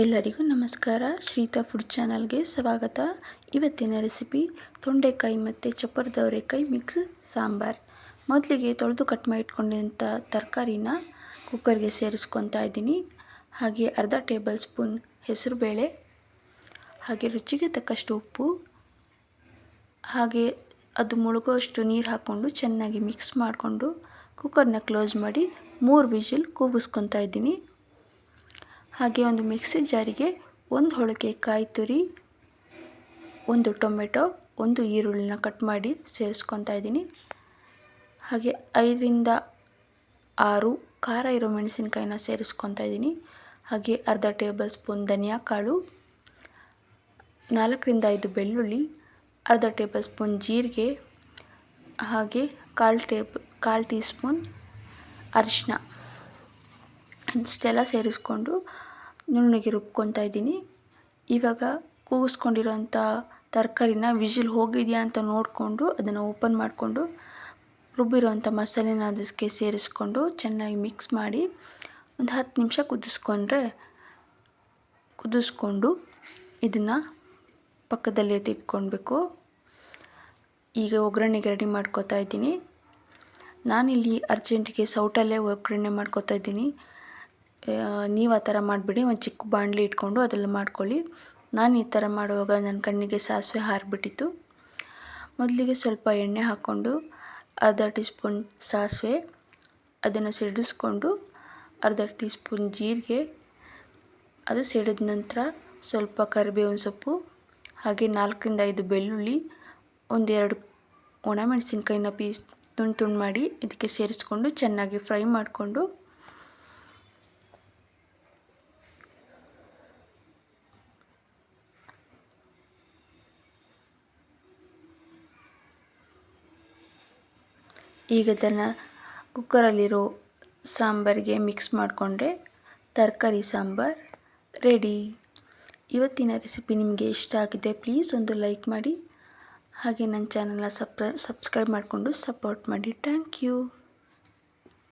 ಎಲ್ಲರಿಗೂ ನಮಸ್ಕಾರ. ಶ್ರೀತಾ ಫುಡ್ ಚಾನಲ್ಗೆ ಸ್ವಾಗತ. ಇವತ್ತಿನ ರೆಸಿಪಿ ತೊಂಡೆಕಾಯಿ ಮತ್ತು ಚಪ್ಪರದವರೆಕಾಯಿ ಮಿಕ್ಸ್ ಸಾಂಬಾರ್. ಮೊದಲಿಗೆ ತೊಳೆದು ಕಟ್ ಮಾಡಿ ಇಟ್ಕೊಂಡಿರೋಂಥ ತರಕಾರಿನ ಕುಕ್ಕರ್ಗೆ ಸೇರಿಸ್ಕೊತಾ ಇದ್ದೀನಿ. ಹಾಗೆ ಅರ್ಧ ಟೇಬಲ್ ಸ್ಪೂನ್ ಹೆಸರುಬೇಳೆ, ಹಾಗೆ ರುಚಿಗೆ ತಕ್ಕಷ್ಟು ಉಪ್ಪು, ಹಾಗೆ ಅದು ಮುಳುಗೋಷ್ಟು ನೀರು ಹಾಕ್ಕೊಂಡು ಚೆನ್ನಾಗಿ ಮಿಕ್ಸ್ ಮಾಡಿಕೊಂಡು ಕುಕ್ಕರ್ನ ಕ್ಲೋಸ್ ಮಾಡಿ 3 ವಿಷಲ್ ಕೂಗಿಸ್ಕೊತಾ ಇದ್ದೀನಿ. ಹಾಗೆ ಒಂದು ಮಿಕ್ಸಿ ಜಾರಿಗೆ 1 ಹೋಳಿಗೆ ಕಾಯಿ ತುರಿ, 1 ಟೊಮೆಟೊ, 1 ಈರುಳ್ಳಿನ ಕಟ್ ಮಾಡಿ ಸೇರಿಸ್ಕೊತಾ ಇದ್ದೀನಿ. ಹಾಗೆ 5ರಿಂದ 6 ಖಾರ ಇರೋ ಮೆಣಸಿನಕಾಯಿನ ಸೇರಿಸ್ಕೊತಾ ಇದ್ದೀನಿ. ಹಾಗೆ ಅರ್ಧ ಟೇಬಲ್ ಸ್ಪೂನ್ ಧನಿಯಾ ಕಾಳು, 4ರಿಂದ 5 ಬೆಳ್ಳುಳ್ಳಿ, ಅರ್ಧ ಟೇಬಲ್ ಸ್ಪೂನ್ ಜೀರಿಗೆ, ಹಾಗೆ 1/4 ಟೀ ಸ್ಪೂನ್ ಅರಿಶಿನ ಇಷ್ಟೆಲ್ಲ ಸೇರಿಸ್ಕೊಂಡು ನುಣ್ಣಗೆ ರುಬ್ಕೊತಾ ಇದ್ದೀನಿ. ಇವಾಗ ಕೂಗಿಸ್ಕೊಂಡಿರೋಂಥ ತರಕಾರಿನ ವಿಷಲ್ ಹೋಗಿದೆಯಾ ಅಂತ ನೋಡಿಕೊಂಡು ಅದನ್ನು ಓಪನ್ ಮಾಡಿಕೊಂಡು ರುಬ್ಬಿರೋಂಥ ಮಸಾಲೆನ ಅದಕ್ಕೆ ಸೇರಿಸ್ಕೊಂಡು ಚೆನ್ನಾಗಿ ಮಿಕ್ಸ್ ಮಾಡಿ ಒಂದು 10 ನಿಮಿಷ ಕುದಿಸ್ಕೊಂಡು ಇದನ್ನು ಪಕ್ಕದಲ್ಲೇ ತಿಪ್ಕೊಳ್ಬೇಕು. ಈಗ ಒಗ್ಗರಣೆಗೆ ರೆಡಿ ಮಾಡ್ಕೊತಾ ಇದ್ದೀನಿ. ನಾನಿಲ್ಲಿ ಅರ್ಜೆಂಟಿಗೆ ಸೌಟಲ್ಲೇ ಒಗ್ಗರಣೆ ಮಾಡ್ಕೊತಾ ಇದ್ದೀನಿ. ನೀವು ಆ ಥರ ಮಾಡಿಬಿಡಿ, ಒಂದು ಚಿಕ್ಕ ಬಾಣಲಿ ಇಟ್ಕೊಂಡು ಅದರಲ್ಲಿ ಮಾಡ್ಕೊಳ್ಳಿ. ನಾನು ಈ ಥರ ಮಾಡುವಾಗ ನನ್ನ ಕಣ್ಣಿಗೆ ಸಾಸಿವೆ ಹಾರಿಬಿಟ್ಟಿತ್ತು. ಮೊದಲಿಗೆ ಸ್ವಲ್ಪ ಎಣ್ಣೆ ಹಾಕ್ಕೊಂಡು ಅರ್ಧ ಟೀ ಸ್ಪೂನ್ ಸಾಸಿವೆ, ಅದನ್ನು ಸಿಡಿಸ್ಕೊಂಡು ಅರ್ಧ ಟೀ ಸ್ಪೂನ್ ಜೀರಿಗೆ, ಅದು ಸಿಡಿದ ನಂತರ ಸ್ವಲ್ಪ ಕರಿಬೇವಿನ ಸೊಪ್ಪು, ಹಾಗೆ 4ರಿಂದ 5 ಬೆಳ್ಳುಳ್ಳಿ, 1-2 ಒಣಮೆಣಸಿನ್ಕಾಯಿನ ತುಂಡು ಮಾಡಿ ಇದಕ್ಕೆ ಸೇರಿಸ್ಕೊಂಡು ಚೆನ್ನಾಗಿ ಫ್ರೈ ಮಾಡಿಕೊಂಡು ಈಗ ಅದನ್ನು ಕುಕ್ಕರಲ್ಲಿರೋ ಸಾಂಬಾರಿಗೆ ಮಿಕ್ಸ್ ಮಾಡಿಕೊಂಡ್ರೆ ತರಕಾರಿ ಸಾಂಬಾರ್ ರೆಡಿ. ಇವತ್ತಿನ ರೆಸಿಪಿ ನಿಮಗೆ ಇಷ್ಟ ಆಗಿದೆ ಪ್ಲೀಸ್ ಒಂದು ಲೈಕ್ ಮಾಡಿ, ಹಾಗೆ ನನ್ನ ಚಾನಲ್ನ ಸಬ್ಸ್ಕ್ರೈಬ್ ಮಾಡಿಕೊಂಡು ಸಪೋರ್ಟ್ ಮಾಡಿ. Thank you.